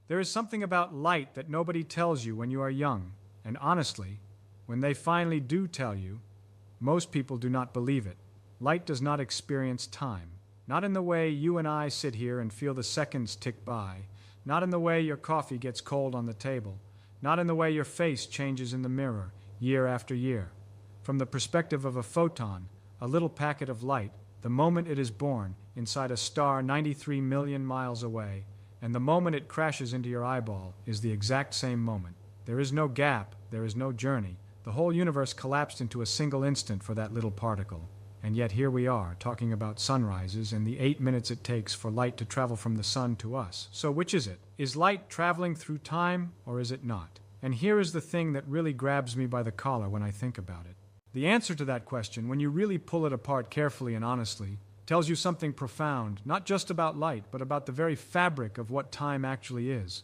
There is something about light that nobody tells you when you are young, and honestly, when they finally do tell you, most people do not believe it. Light does not experience time. Not in the way you and I sit here and feel the seconds tick by. Not in the way your coffee gets cold on the table. Not in the way your face changes in the mirror, year after year. From the perspective of a photon, a little packet of light, the moment it is born inside a star 93 million miles away, and the moment it crashes into your eyeball is the exact same moment. There is no gap, there is no journey. The whole universe collapsed into a single instant for that little particle. And yet here we are, talking about sunrises and the 8 minutes it takes for light to travel from the sun to us. So which is it? Is light traveling through time, or is it not? And here is the thing that really grabs me by the collar when I think about it. The answer to that question, when you really pull it apart carefully and honestly, tells you something profound, not just about light, but about the very fabric of what time actually is.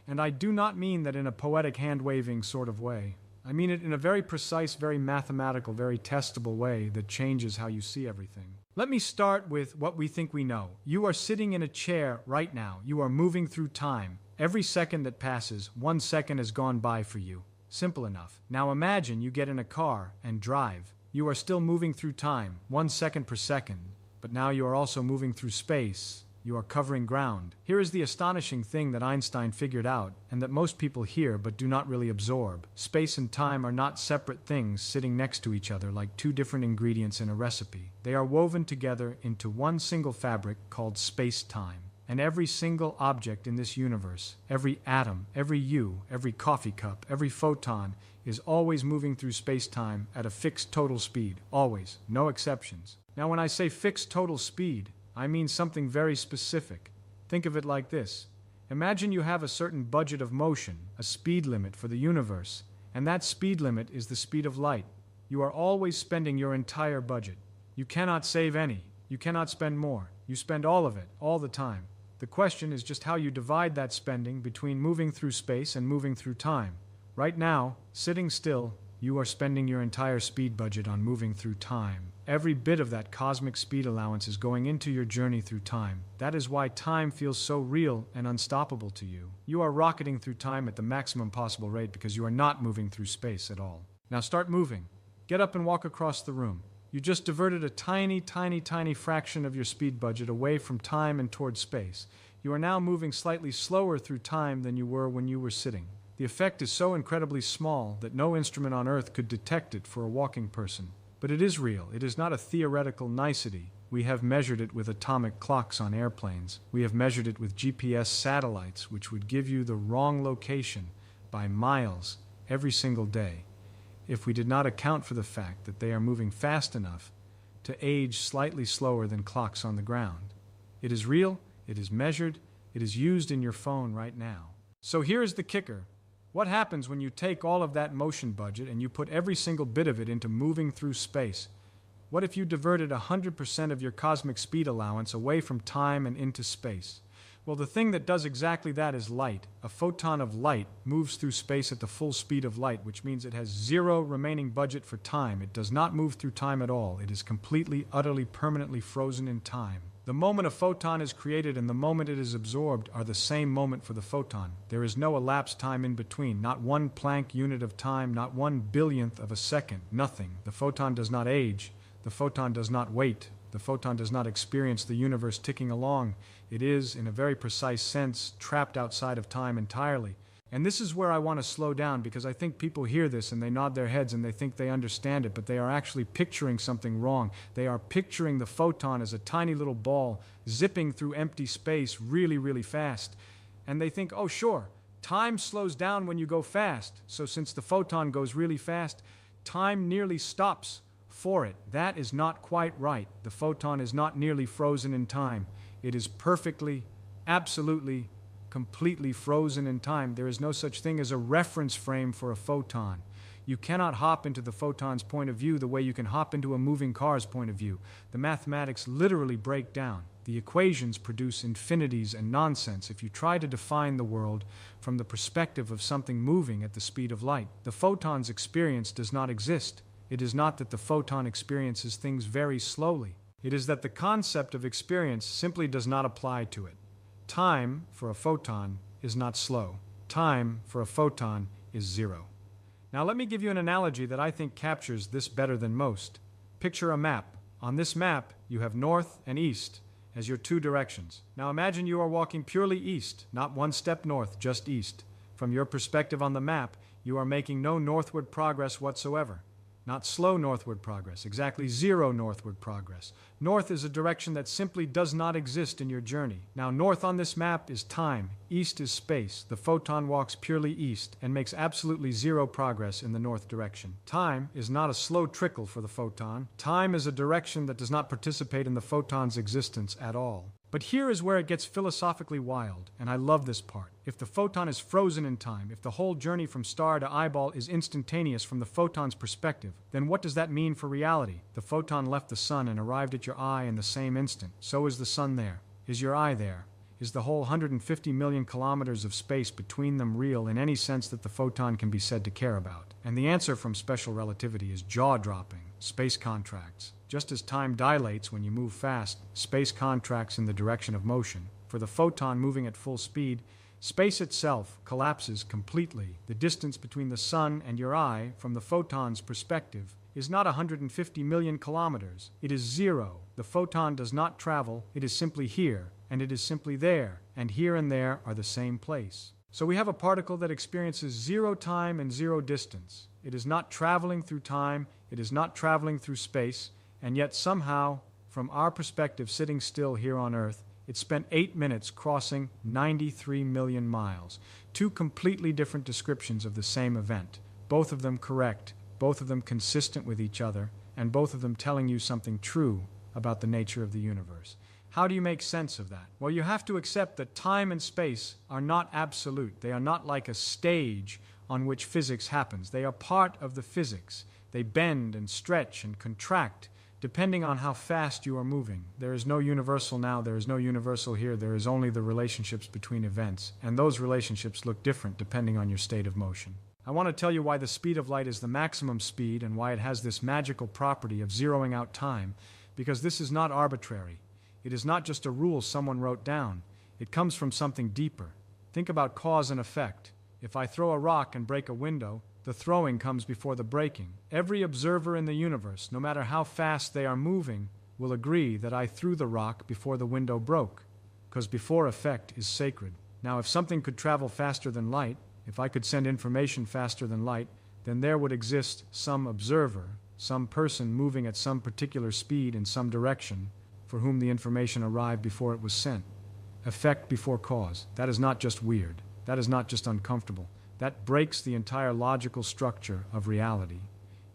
And I do not mean that in a poetic hand-waving sort of way. I mean it in a very precise, very mathematical, very testable way that changes how you see everything. Let me start with what we think we know. You are sitting in a chair right now. You are moving through time. Every second that passes, 1 second has gone by for you. Simple enough. Now imagine you get in a car and drive. You are still moving through time, 1 second per second. But now you are also moving through space. You are covering ground. Here is the astonishing thing that Einstein figured out, and that most people hear but do not really absorb. Space and time are not separate things sitting next to each other like two different ingredients in a recipe. They are woven together into one single fabric called space-time. And every single object in this universe, every atom, every you, every coffee cup, every photon, is always moving through space-time at a fixed total speed. Always. No exceptions. Now when I say fixed total speed, I mean something very specific. Think of it like this. Imagine you have a certain budget of motion, a speed limit for the universe, and that speed limit is the speed of light. You are always spending your entire budget. You cannot save any. You cannot spend more. You spend all of it, all the time. The question is just how you divide that spending between moving through space and moving through time. Right now, sitting still, you are spending your entire speed budget on moving through time. Every bit of that cosmic speed allowance is going into your journey through time. That is why time feels so real and unstoppable to you. You are rocketing through time at the maximum possible rate because you are not moving through space at all. Now start moving. Get up and walk across the room. You just diverted a tiny, tiny, tiny fraction of your speed budget away from time and towards space. You are now moving slightly slower through time than you were when you were sitting. The effect is so incredibly small that no instrument on Earth could detect it for a walking person. But it is real. It is not a theoretical nicety. We have measured it with atomic clocks on airplanes. We have measured it with GPS satellites, which would give you the wrong location by miles every single day, if we did not account for the fact that they are moving fast enough to age slightly slower than clocks on the ground. It is real, it is measured, it is used in your phone right now. So here is the kicker. What happens when you take all of that motion budget and you put every single bit of it into moving through space? What if you diverted 100% of your cosmic speed allowance away from time and into space? Well, the thing that does exactly that is light. A photon of light moves through space at the full speed of light, which means it has zero remaining budget for time. It does not move through time at all. It is completely, utterly, permanently frozen in time. The moment a photon is created and the moment it is absorbed are the same moment for the photon. There is no elapsed time in between, not one Planck unit of time, not 1/billionth of a second, nothing. The photon does not age. The photon does not wait. The photon does not experience the universe ticking along. It is, in a very precise sense, trapped outside of time entirely. And this is where I want to slow down, because I think people hear this and they nod their heads and they think they understand it, but they are actually picturing something wrong. They are picturing the photon as a tiny little ball zipping through empty space really, really fast. And they think, oh sure, time slows down when you go fast. So since the photon goes really fast, time nearly stops for it. That is not quite right. The photon is not nearly frozen in time. It is perfectly, absolutely, completely frozen in time. There is no such thing as a reference frame for a photon. You cannot hop into the photon's point of view the way you can hop into a moving car's point of view. The mathematics literally break down. The equations produce infinities and nonsense if you try to define the world from the perspective of something moving at the speed of light. The photon's experience does not exist. It is not that the photon experiences things very slowly. It is that the concept of experience simply does not apply to it. Time, for a photon, is not slow. Time for a photon is zero. Now let me give you an analogy that I think captures this better than most. Picture a map. On this map, you have north and east as your two directions. Now imagine you are walking purely east, not one step north, just east. From your perspective on the map, you are making no northward progress whatsoever. Not slow northward progress, exactly zero northward progress. North is a direction that simply does not exist in your journey. Now, north on this map is time, east is space. The photon walks purely east and makes absolutely zero progress in the north direction. Time is not a slow trickle for the photon. Time is a direction that does not participate in the photon's existence at all. But here is where it gets philosophically wild, and I love this part. If the photon is frozen in time, if the whole journey from star to eyeball is instantaneous from the photon's perspective, then what does that mean for reality? The photon left the sun and arrived at your eye in the same instant. So is the sun there. Is your eye there? Is the whole 150 million kilometers of space between them real in any sense that the photon can be said to care about? And the answer from special relativity is jaw-dropping. Space contracts. Just as time dilates when you move fast, space contracts in the direction of motion. For the photon moving at full speed, space itself collapses completely. The distance between the sun and your eye, from the photon's perspective, is not 150 million kilometers. It is zero. The photon does not travel. It is simply here, and it is simply there, and here and there are the same place. So we have a particle that experiences zero time and zero distance. It is not traveling through time. It is not traveling through space. And yet somehow, from our perspective sitting still here on Earth, it spent 8 minutes crossing 93 million miles. Two completely different descriptions of the same event. Both of them correct, both of them consistent with each other, and both of them telling you something true about the nature of the universe. How do you make sense of that? Well, you have to accept that time and space are not absolute. They are not like a stage on which physics happens. They are part of the physics. They bend and stretch and contract depending on how fast you are moving. There is no universal now, there is no universal here, there is only the relationships between events, and those relationships look different depending on your state of motion. I want to tell you why the speed of light is the maximum speed and why it has this magical property of zeroing out time, because this is not arbitrary. It is not just a rule someone wrote down. It comes from something deeper. Think about cause and effect. If I throw a rock and break a window, the throwing comes before the breaking. Every observer in the universe, no matter how fast they are moving, will agree that I threw the rock before the window broke, because before effect is sacred. Now, if something could travel faster than light, if I could send information faster than light, then there would exist some observer, some person moving at some particular speed in some direction, for whom the information arrived before it was sent. Effect before cause. That is not just weird. That is not just uncomfortable. That breaks the entire logical structure of reality.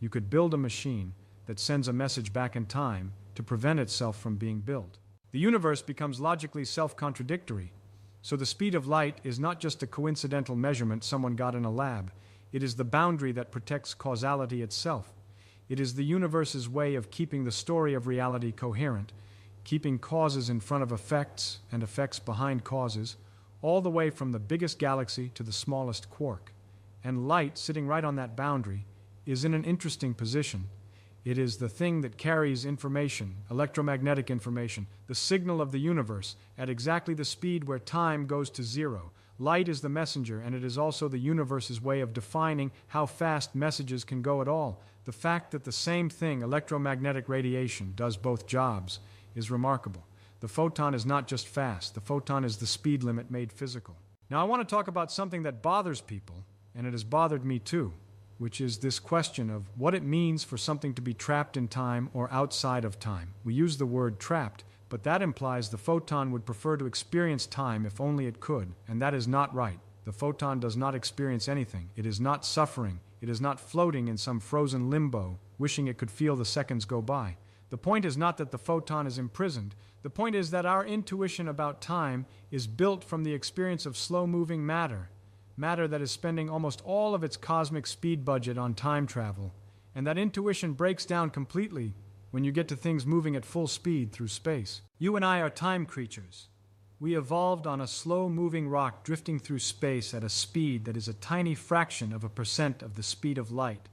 You could build a machine that sends a message back in time to prevent itself from being built. The universe becomes logically self-contradictory. So the speed of light is not just a coincidental measurement someone got in a lab. It is the boundary that protects causality itself. It is the universe's way of keeping the story of reality coherent, keeping causes in front of effects and effects behind causes, all the way from the biggest galaxy to the smallest quark. And light, sitting right on that boundary, is in an interesting position. It is the thing that carries information, electromagnetic information, the signal of the universe, at exactly the speed where time goes to zero. Light is the messenger, and it is also the universe's way of defining how fast messages can go at all. The fact that the same thing, electromagnetic radiation, does both jobs is remarkable. The photon is not just fast. The photon is the speed limit made physical. Now I want to talk about something that bothers people, and it has bothered me too, which is this question of what it means for something to be trapped in time or outside of time. We use the word trapped, but that implies the photon would prefer to experience time if only it could, and that is not right. The photon does not experience anything. It is not suffering. It is not floating in some frozen limbo, wishing it could feel the seconds go by. The point is not that the photon is imprisoned. The point is that our intuition about time is built from the experience of slow-moving matter, matter that is spending almost all of its cosmic speed budget on time travel, and that intuition breaks down completely when you get to things moving at full speed through space. You and I are time creatures. We evolved on a slow-moving rock drifting through space at a speed that is a tiny fraction of a percent of the speed of light.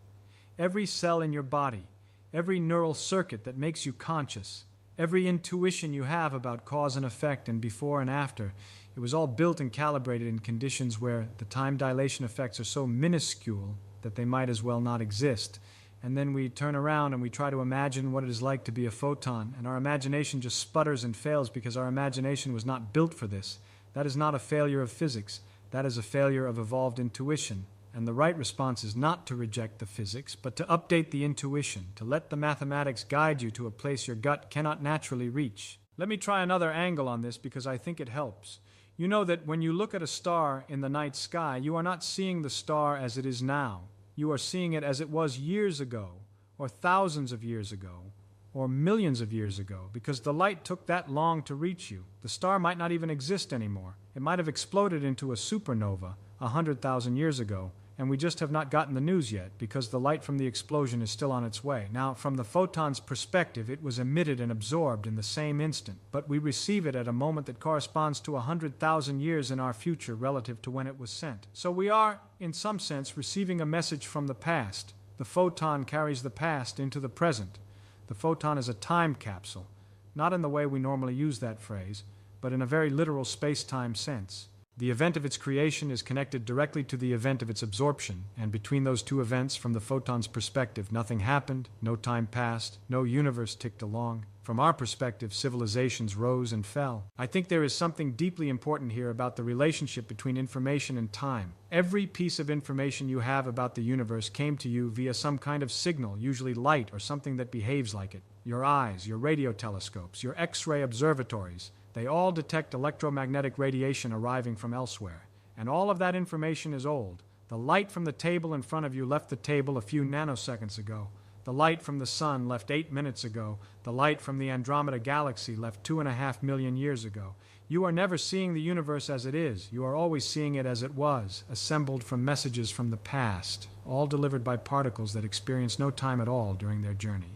Every cell in your body, every neural circuit that makes you conscious, every intuition you have about cause and effect and before and after, It was all built and calibrated in conditions where the time dilation effects are so minuscule that they might as well not exist. And then we turn around and we try to imagine what it is like to be a photon, and our imagination just sputters and fails because our imagination was not built for this. That is not a failure of physics. That is a failure of evolved intuition. And the right response is not to reject the physics, but to update the intuition, to let the mathematics guide you to a place your gut cannot naturally reach. Let me try another angle on this because I think it helps. You know that when you look at a star in the night sky, you are not seeing the star as it is now. You are seeing it as it was years ago, or thousands of years ago, or millions of years ago, because the light took that long to reach you. The star might not even exist anymore. It might have exploded into a supernova 100,000 years ago, and we just have not gotten the news yet because the light from the explosion is still on its way. Now, from the photon's perspective, it was emitted and absorbed in the same instant, but we receive it at a moment that corresponds to 100,000 years in our future relative to when it was sent. So we are, in some sense, receiving a message from the past. The photon carries the past into the present. The photon is a time capsule, not in the way we normally use that phrase, but in a very literal space-time sense. The event of its creation is connected directly to the event of its absorption, and between those two events, from the photon's perspective, nothing happened, no time passed, no universe ticked along. From our perspective, civilizations rose and fell. I think there is something deeply important here about the relationship between information and time. Every piece of information you have about the universe came to you via some kind of signal, usually light or something that behaves like it. Your eyes, your radio telescopes, your X-ray observatories, they all detect electromagnetic radiation arriving from elsewhere. And all of that information is old. The light from the table in front of you left the table a few nanoseconds ago. The light from the sun left 8 minutes ago. The light from the Andromeda galaxy left 2.5 million years ago. You are never seeing the universe as it is. You are always seeing it as it was, assembled from messages from the past, all delivered by particles that experience no time at all during their journey.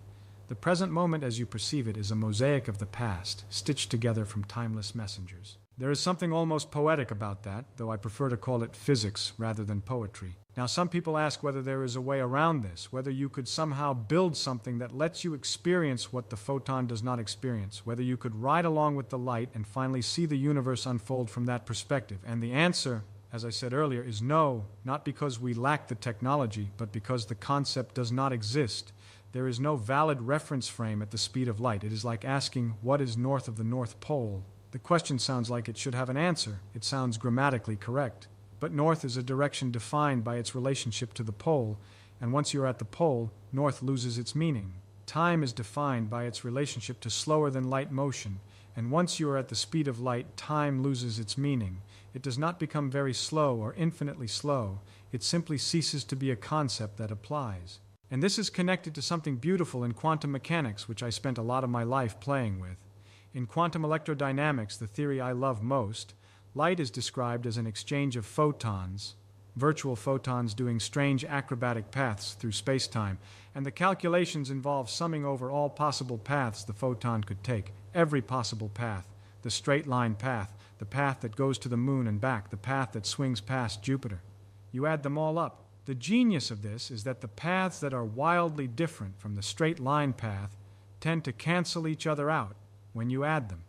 The present moment as you perceive it is a mosaic of the past, stitched together from timeless messengers. There is something almost poetic about that, though I prefer to call it physics rather than poetry. Now, some people ask whether there is a way around this, whether you could somehow build something that lets you experience what the photon does not experience, whether you could ride along with the light and finally see the universe unfold from that perspective. And the answer, as I said earlier, is no, not because we lack the technology, but because the concept does not exist. There is no valid reference frame at the speed of light. It is like asking, what is north of the North Pole? The question sounds like it should have an answer. It sounds grammatically correct. But north is a direction defined by its relationship to the pole, and once you're at the pole, north loses its meaning. Time is defined by its relationship to slower than light motion, and once you are at the speed of light, time loses its meaning. It does not become very slow or infinitely slow. It simply ceases to be a concept that applies. And this is connected to something beautiful in quantum mechanics, which I spent a lot of my life playing with. In quantum electrodynamics, the theory I love most, light is described as an exchange of photons, virtual photons doing strange acrobatic paths through spacetime, and the calculations involve summing over all possible paths the photon could take, every possible path, the straight line path, the path that goes to the moon and back, the path that swings past Jupiter. You add them all up. The genius of this is that the paths that are wildly different from the straight line path tend to cancel each other out when you add them,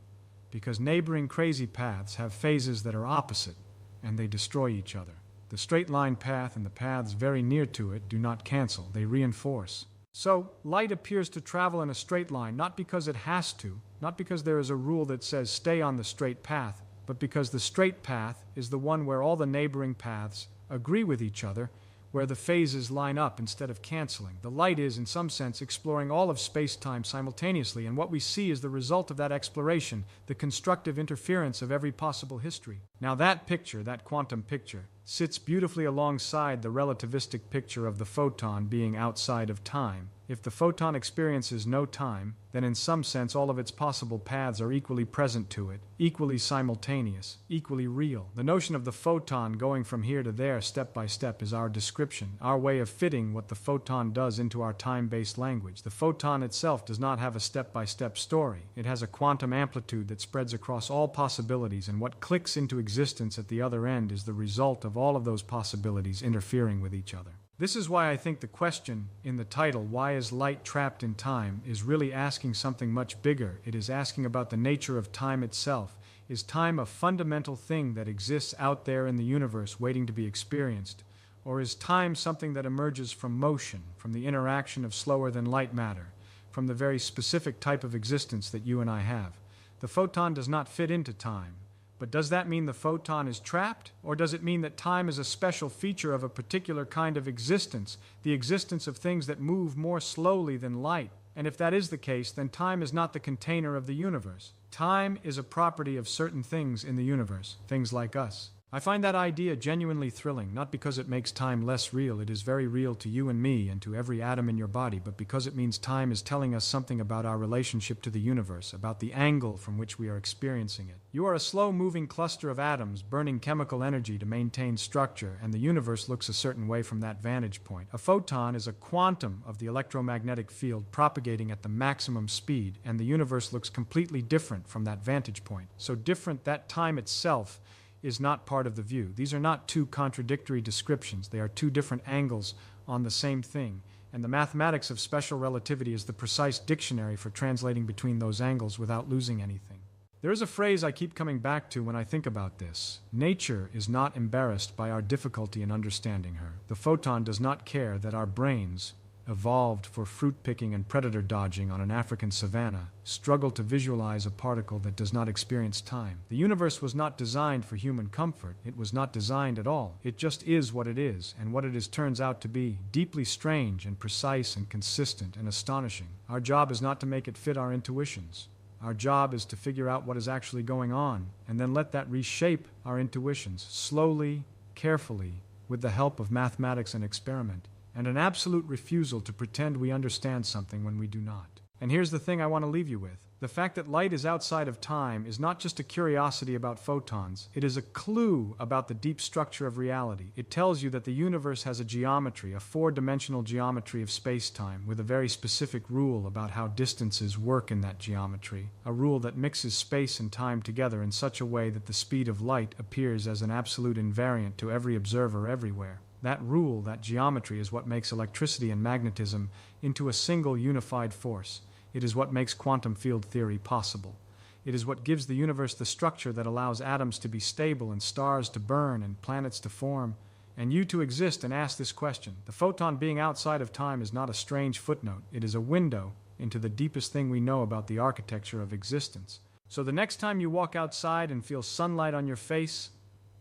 because neighboring crazy paths have phases that are opposite, and they destroy each other. The straight line path and the paths very near to it do not cancel, they reinforce. So, light appears to travel in a straight line, not because it has to, not because there is a rule that says stay on the straight path, but because the straight path is the one where all the neighboring paths agree with each other, where the phases line up instead of canceling. The light is, in some sense, exploring all of space-time simultaneously, and what we see is the result of that exploration, the constructive interference of every possible history. Now that picture, that quantum picture, sits beautifully alongside the relativistic picture of the photon being outside of time. If the photon experiences no time, then in some sense all of its possible paths are equally present to it, equally simultaneous, equally real. The notion of the photon going from here to there step by step is our description, our way of fitting what the photon does into our time-based language. The photon itself does not have a step-by-step story. It has a quantum amplitude that spreads across all possibilities, and what clicks into existence at the other end is the result of all of those possibilities interfering with each other. This is why I think the question in the title, Why is Light Trapped in Time?, is really asking something much bigger. It is asking about the nature of time itself. Is time a fundamental thing that exists out there in the universe waiting to be experienced? Or is time something that emerges from motion, from the interaction of slower-than-light matter, from the very specific type of existence that you and I have? The photon does not fit into time. But does that mean the photon is trapped? Or does it mean that time is a special feature of a particular kind of existence, the existence of things that move more slowly than light? And if that is the case, then time is not the container of the universe. Time is a property of certain things in the universe, things like us. I find that idea genuinely thrilling, not because it makes time less real. It is very real to you and me and to every atom in your body, but because it means time is telling us something about our relationship to the universe, about the angle from which we are experiencing it. You are a slow-moving cluster of atoms burning chemical energy to maintain structure, and the universe looks a certain way from that vantage point. A photon is a quantum of the electromagnetic field propagating at the maximum speed, and the universe looks completely different from that vantage point. So different that time itself is not part of the view. These are not two contradictory descriptions. They are two different angles on the same thing. And the mathematics of special relativity is the precise dictionary for translating between those angles without losing anything. There is a phrase I keep coming back to when I think about this. Nature is not embarrassed by our difficulty in understanding her. The photon does not care that our brains, evolved for fruit picking and predator dodging on an African savanna, struggle to visualize a particle that does not experience time. The universe was not designed for human comfort. It was not designed at all. It just is what it is, and what it is turns out to be deeply strange and precise and consistent and astonishing. Our job is not to make it fit our intuitions. Our job is to figure out what is actually going on, and then let that reshape our intuitions, slowly, carefully, with the help of mathematics and experiment, and an absolute refusal to pretend we understand something when we do not. And here's the thing I want to leave you with. The fact that light is outside of time is not just a curiosity about photons. It is a clue about the deep structure of reality. It tells you that the universe has a geometry, a four-dimensional geometry of space-time, with a very specific rule about how distances work in that geometry, a rule that mixes space and time together in such a way that the speed of light appears as an absolute invariant to every observer everywhere. That rule, that geometry, is what makes electricity and magnetism into a single unified force. It is what makes quantum field theory possible. It is what gives the universe the structure that allows atoms to be stable and stars to burn and planets to form, and you to exist and ask this question. The photon being outside of time is not a strange footnote. It is a window into the deepest thing we know about the architecture of existence. So the next time you walk outside and feel sunlight on your face,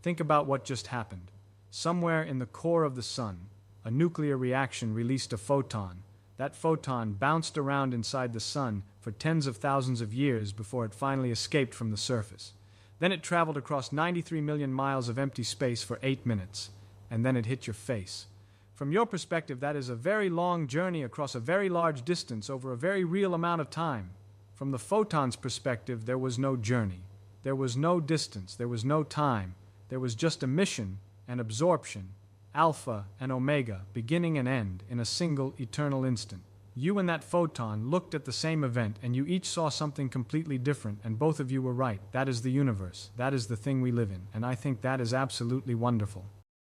think about what just happened. Somewhere in the core of the sun, a nuclear reaction released a photon. That photon bounced around inside the sun for tens of thousands of years before it finally escaped from the surface. Then it traveled across 93 million miles of empty space for 8 minutes, and then it hit your face. From your perspective, that is a very long journey across a very large distance over a very real amount of time. From the photon's perspective, there was no journey. There was no distance. There was no time. There was just emission and absorption, alpha and omega, beginning and end, in a single eternal instant. You and that photon looked at the same event, and you each saw something completely different, and both of you were right. That is the universe. That is the thing we live in, and I think that is absolutely wonderful.